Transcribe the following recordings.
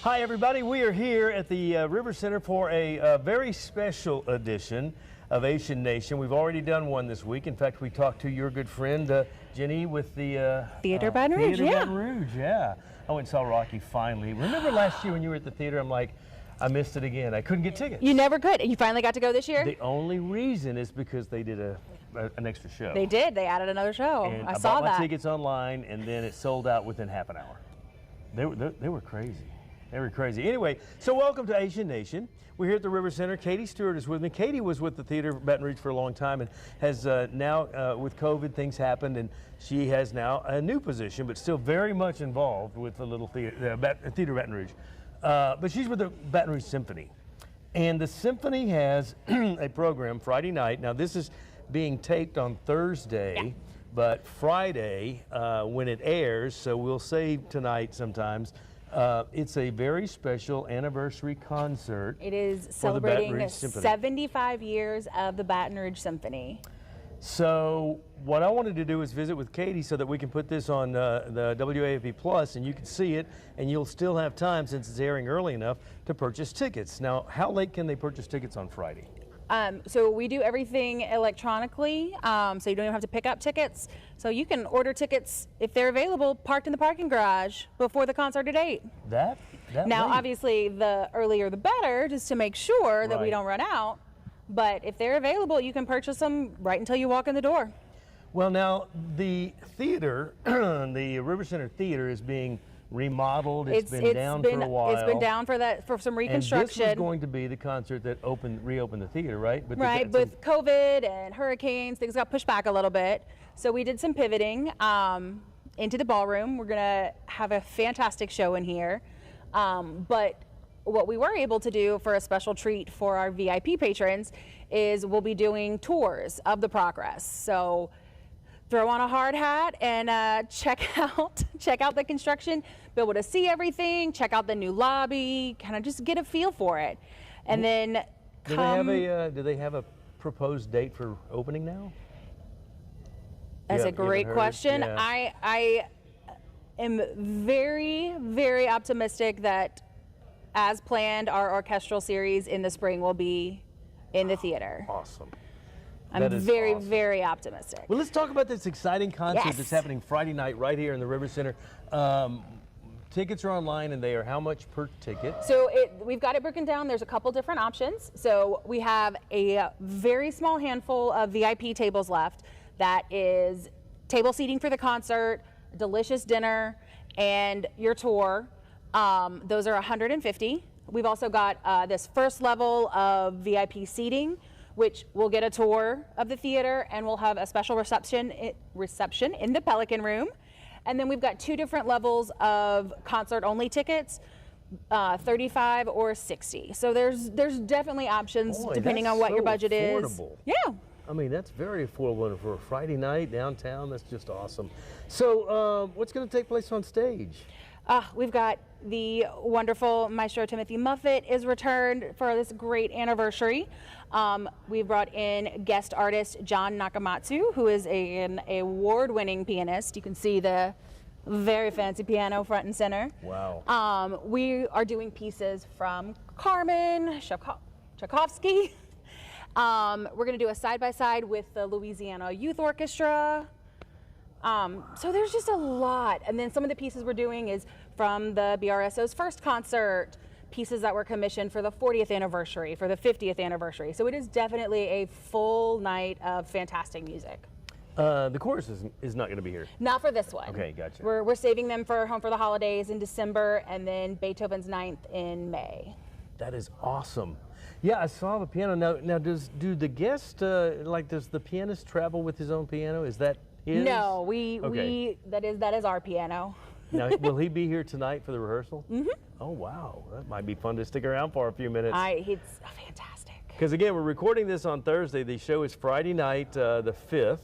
Hi everybody, we are here at the River Center for a very special edition of AHYSEN Nation. We've already done one this week. In fact, we talked to your good friend Jenny with the Theater Baton Rouge, Baton Rouge, yeah. I went and saw Rocky finally. Remember last year when you were at the theater, I'm like, I missed it again. I couldn't get tickets. You never could. You finally got to go this year? The only reason is because they did an extra show. They did. They added another show. And I I saw bought my that. tickets online, and then it sold out within half an hour. They were crazy. They were crazy. Anyway, so welcome to AHYSEN Nation. We're here at the River Center. Katie Stewart is with me. Katie was with the Theater Baton Rouge for a long time and has now, with COVID, things happened, and she has now a new position, but still very much involved with the little theater Baton Rouge. But she's with the Baton Rouge Symphony. And the Symphony has a program Friday night. Now, this is being taped on Thursday, but Friday, when it airs, so we'll say tonight sometimes, it's a very special anniversary concert. It is celebrating 75 years of the Baton Rouge Symphony. So what I wanted to do is visit with Katie so that we can put this on the WAFB Plus and you can see it, and you'll still have time, since it's airing early enough, to purchase tickets. Now, how late can they purchase tickets on Friday? So we do everything electronically, so you don't even have to pick up tickets. So you can order tickets, if they're available, parked in the parking garage before the concert at 8. Now, late. Obviously, the earlier the better, just to make sure that we don't run out. But if they're available, you can purchase them right until you walk in the door. Well, now, the theater, the River Center Theater, is being remodeled. It's been down for a while. It's been down for some reconstruction. And this was going to be the concert that reopened the theater, right? But right, with COVID and hurricanes, things got pushed back a little bit. So we did some pivoting into the ballroom. We're gonna have a fantastic show in here. But what we were able to do for a special treat for our VIP patrons is we'll be doing tours of the progress. So throw on a hard hat and check out the construction, be able to see everything, check out the new lobby, kind of just get a feel for it. And then do they have a proposed date for opening now? That's a great question. Yeah. I am very, very optimistic that, as planned, our orchestral series in the spring will be in the theater. Awesome. I'm very, very optimistic. Well, let's talk about this exciting concert that's happening Friday night right here in the River Center. Tickets are online, and they are how much per ticket? So we've got it broken down. There's a couple different options. So we have a very small handful of VIP tables left. That is table seating for the concert, delicious dinner, and your tour. Those are $150. We've also got this first level of VIP seating, which will get a tour of the theater, and we'll have a special reception in the Pelican Room. And then we've got two different levels of concert-only tickets, 35 or 60. So there's definitely options depending on what your budget affordable. is. Yeah. I mean, that's very affordable for a Friday night downtown. That's just awesome. So what's going to take place on stage? We've got the wonderful Maestro Timothy Muffett is returned for this great anniversary. We've brought in guest artist John Nakamatsu, who is an award-winning pianist. You can see the very fancy piano front and center. Wow. We are doing pieces from Carmen, Tchaikovsky. We're going to do a side-by-side with the Louisiana Youth Orchestra. So there's just a lot. And then some of the pieces we're doing is from the BRSO's first concert, pieces that were commissioned for the 40th anniversary, for the 50th anniversary. So it is definitely a full night of fantastic music. The chorus is not going to be here. Not for this one. Okay, gotcha. We're saving them for Home for the Holidays in December, and then Beethoven's Ninth in May. That is awesome. Yeah, I saw the piano. Now do the guests, does the pianist travel with his own piano? Is that his? No, that is our piano. Now, will he be here tonight for the rehearsal? Mm-hmm. Oh, wow. That might be fun to stick around for a few minutes. It's fantastic. Because again, we're recording this on Thursday. The show is Friday night, the 5th.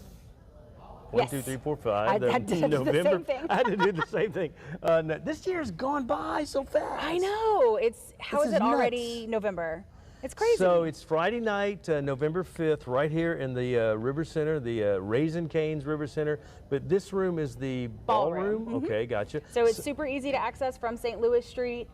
One, Yes. 2, 3, 4, 5. I had to do the same thing. I had to do the same thing. No, this year's gone by so fast. I know. How This is is it already nuts. November? It's crazy. So it's Friday night, November 5th, right here in the River Center, the Raising Cane's River Center. But this room is the ballroom. Mm-hmm. Okay, gotcha. So it's super easy to access from St. Louis Street.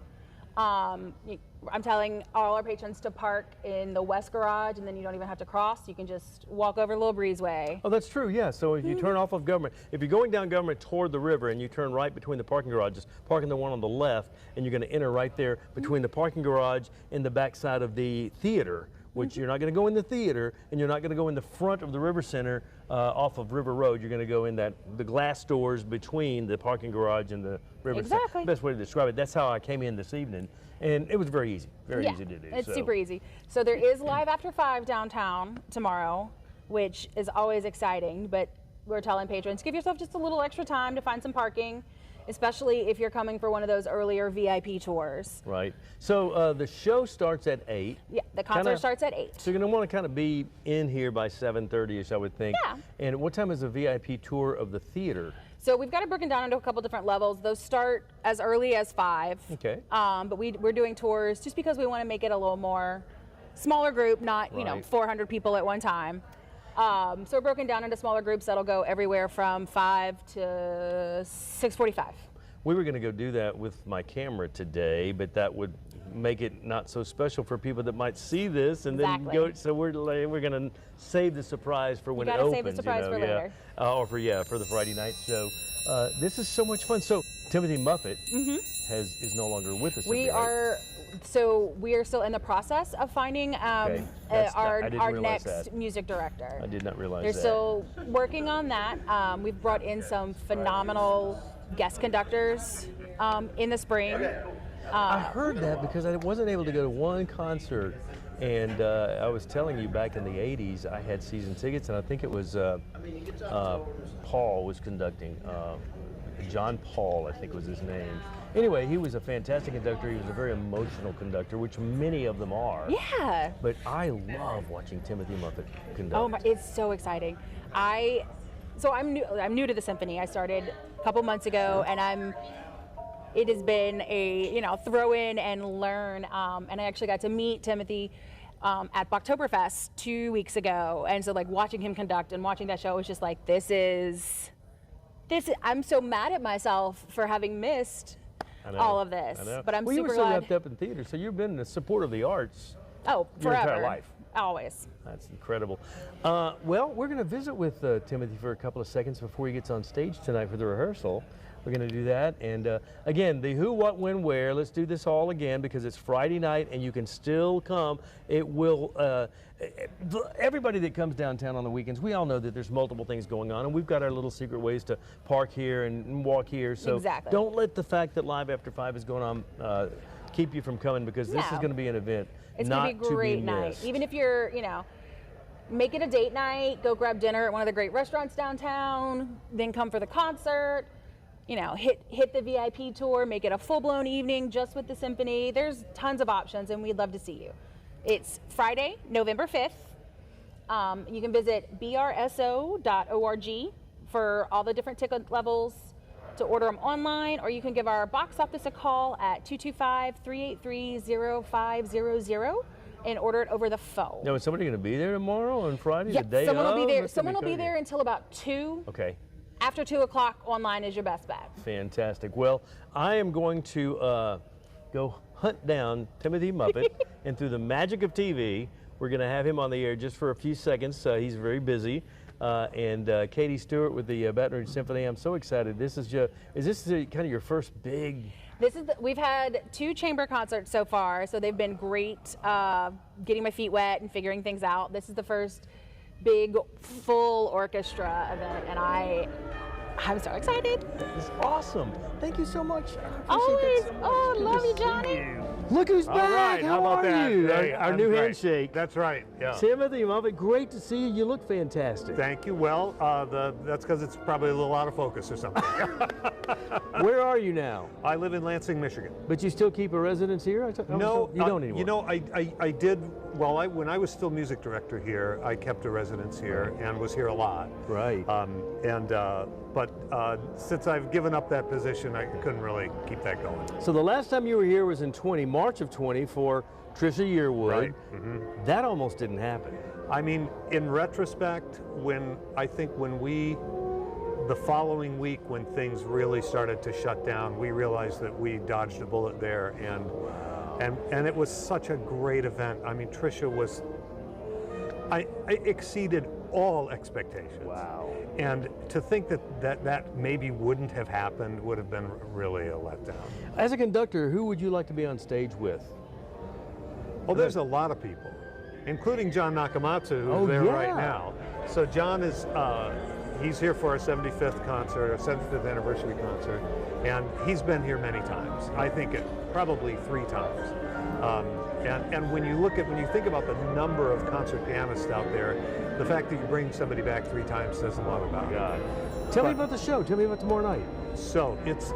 I'm telling all our patrons to park in the West Garage, and then you don't even have to cross. You can just walk over Little Breezeway. Oh, that's true, yeah. So if you turn off of Government, if you're going down Government toward the river and you turn right between the parking garages, park in the one on the left, and you're going to enter right there between the parking garage and the backside of the theater, which you're not going to go in the theater, and you're not going to go in the front of the River Center off of River Road. You're going to go in the glass doors between the parking garage and the River Center. Exactly. Best way to describe it. That's how I came in this evening, and it was very easy, very easy to do. It's super easy. So there is Live After 5 downtown tomorrow, which is always exciting, but we're telling patrons, give yourself just a little extra time to find some parking, especially if you're coming for one of those earlier VIP tours. Right. So the show starts at 8. Yeah, the concert starts at 8. So you're going to want to kind of be in here by 7:30ish, I would think. Yeah. And what time is the VIP tour of the theater? So we've got it broken down into a couple different levels. Those start as early as 5. Okay. But we're doing tours just because we want to make it a little more smaller group, not, Right. 400 people at one time. So we're broken down into smaller groups that'll go everywhere from 5 to 6:45. We were going to go do that with my camera today, but that would make it not so special for people that might see this and then Exactly. go. So we're going to save the surprise for when it gotta opens. save the surprise for later. Or for the Friday night show. This is so much fun. So Timothy Muffett is no longer with us. We are still in the process of finding I didn't our realize next that. music director. I did not realize They're that. still working on that. We've brought in some phenomenal guest conductors in the spring. I heard that because I wasn't able to go to one concert, and I was telling you back in the 80s I had season tickets, and I think it was Paul was conducting. John Paul, I think was his name. Anyway, he was a fantastic conductor. He was a very emotional conductor, which many of them are. Yeah. But I love watching Timothy Muffett conduct. Oh my, it's so exciting. I'm new to the symphony. I started a couple months ago, and it has been a throw in and learn. And I actually got to meet Timothy at Bachtoberfest 2 weeks ago, and so watching him conduct and watching that show was just like, this is. I'm so mad at myself for having missed all of this, I know. but I'm you super were so glad. wrapped up in theater, so you've been in the support of the arts Oh, your forever, entire life. always. That's incredible. Well, we're going to visit with Timothy for a couple of seconds before he gets on stage tonight for the rehearsal. We're going to do that. And again, the who, what, when, where. Let's do this all again because it's Friday night and you can still come. It will, everybody that comes downtown on the weekends, we all know that there's multiple things going on, and we've got our little secret ways to park here and walk here. So Exactly. don't let the fact that Live After 5 is going on keep you from coming, because this is No. going to be an event It's not gonna be a great to be night. missed. Even if you're, make it a date night, go grab dinner at one of the great restaurants downtown, then come for the concert. Hit the VIP tour, make it a full-blown evening just with the symphony. There's tons of options, and we'd love to see you. It's Friday, November 5th You can visit brso.org for all the different ticket levels to order them online, or you can give our box office a call at 225-383-0500 and order it over the phone. Now, is somebody going to be there tomorrow on Friday? Yep, the day someone will be there. That's Someone gonna will be there until about 2. Okay. After 2 o'clock, online is your best bet. Fantastic. Well, I am going to go hunt down Timothy Muffett, and through the magic of TV, we're going to have him on the air just for a few seconds. He's very busy. And Katie Stewart with the Baton Rouge Symphony. I'm so excited. This is this kind of your first big? We've had 2 chamber concerts so far, so they've been great. Getting my feet wet and figuring things out. This is the first big full orchestra event, and I'm so excited. It's awesome. Thank you so much. I Always. appreciate that so much. Oh, Good love to you, see Johnny. you. Look who's All back. right, how about are that? you? Hey, Our I'm new great. handshake. That's right, yeah. Timothy Muffett, great to see you. You look fantastic. Thank you. Well, that's because it's probably a little out of focus or something. Where are you now? I live in Lansing, Michigan. But you still keep a residence here? No, you don't anymore. You know, I did, well, when I was still music director here, I kept a residence here and was here a lot. Right. But since I've given up that position, I couldn't really keep that going. So the last time you were here was in March of 20 for Trisha Yearwood. Right. Mm-hmm. That almost didn't happen. I mean, in retrospect, the following week when things really started to shut down, we realized that we dodged a bullet there, and it was such a great event. I mean, Trisha was, I exceeded all expectations. Wow. And to think that maybe wouldn't have happened would have been really a letdown. As a conductor, who would you like to be on stage with? Well, there's a lot of people, including John Nakamatsu, who's there right now. So John is, he's here for our 75th concert, our 75th anniversary concert, and he's been here many times. I think probably 3 times. And when you think about the number of concert pianists out there, the fact that you bring somebody back 3 times says a lot about it. Tell me about the show. Tell me about tomorrow night. So it's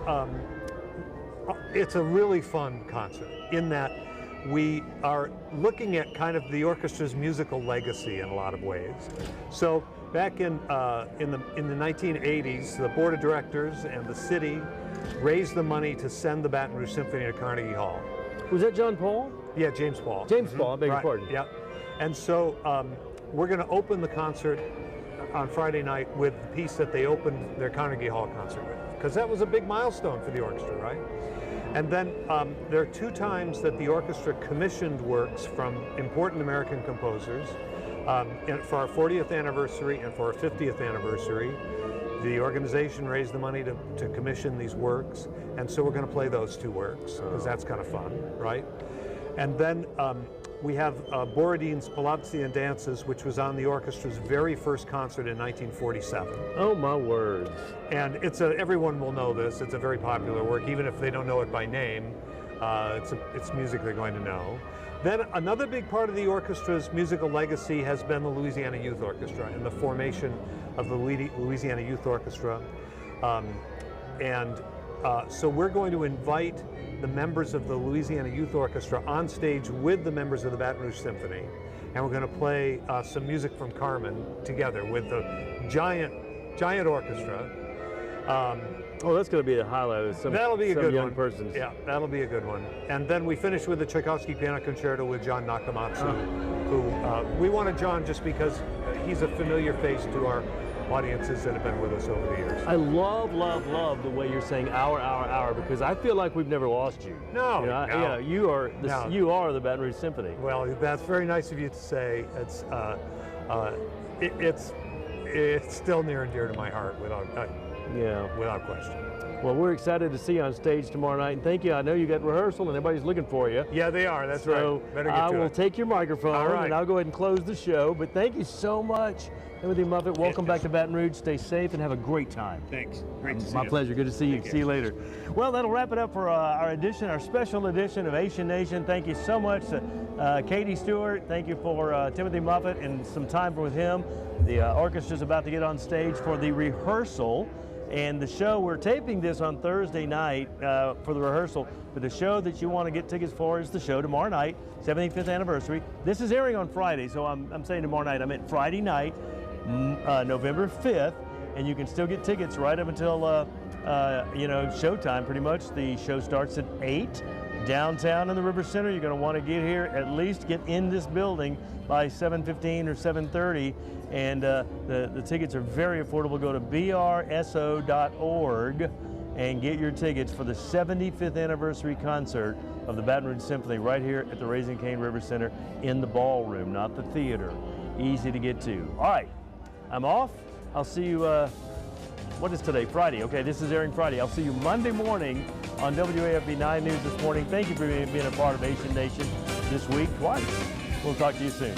a really fun concert in that we are looking at kind of the orchestra's musical legacy in a lot of ways. So back in the 1980s, the board of directors and the city raised the money to send the Baton Rouge Symphony to Carnegie Hall. Was that John Paul? Yeah, James Paul. James Paul, I beg your pardon. Yeah. And so we're going to open the concert on Friday night with the piece that they opened their Carnegie Hall concert with, because that was a big milestone for the orchestra, right? And then there are 2 times that the orchestra commissioned works from important American composers. For our 40th anniversary and for our 50th anniversary, the organization raised the money to commission these works, and so we're going to play those 2 works, because that's kind of fun, right? And then we have Borodin's Palazzi and Dances, which was on the orchestra's very first concert in 1947. Oh my words. And everyone will know this. It's a very popular work, even if they don't know it by name. It's music they're going to know. Then another big part of the orchestra's musical legacy has been the Louisiana Youth Orchestra and the formation of the Louisiana Youth Orchestra. So we're going to invite the members of the Louisiana Youth Orchestra on stage with the members of the Baton Rouge Symphony, and we're going to play some music from Carmen together with the giant orchestra. Oh, that's going to be the highlight of some young persons. Yeah, that'll be a good one. And then we finish with the Tchaikovsky Piano Concerto with John Nakamatsu, who we wanted John just because he's a familiar face to our audiences that have been with us over the years. I love the way you're saying our, because I feel like we've never lost you. No, no. You are the Baton Rouge Symphony. Well, that's very nice of you to say. It's still near and dear to my heart, without question. Well, we're excited to see you on stage tomorrow night, and thank you. I know you got rehearsal and everybody's looking for you. Yeah, they are. That's so right. Better get to I will take your microphone, and I'll go ahead and close the show. But thank you so much, Timothy Muffett. Welcome back to Baton Rouge. Stay safe and have a great time. Thanks. Great to see you. My pleasure. Good to see you. See you later. Well, that'll wrap it up for our special edition of AHYSEN Nation. Thank you so much to Katie Stewart. Thank you for Timothy Muffett and some time with him. The orchestra's about to get on stage for the rehearsal. And the show, we're taping this on Thursday night for the rehearsal, but the show that you want to get tickets for is the show tomorrow night, 75th anniversary. This is airing on Friday, so I'm saying tomorrow night. I meant Friday night, November 5th, and you can still get tickets right up until showtime pretty much. The show starts at 8 downtown in the River Center. You're going to want to get here, at least get in this building by 7:15 or 7:30, and the tickets are very affordable. Go to brso.org and get your tickets for the 75th anniversary concert of the Baton Rouge Symphony right here at the Raising Cane River Center in the ballroom, not the theater. Easy to get to. All right, I'm off. I'll see you, what is today? Friday. Okay, this is airing Friday. I'll see you Monday morning on WAFB 9 News this morning. Thank you for being a part of AHYSEN Nation this week twice. We'll talk to you soon.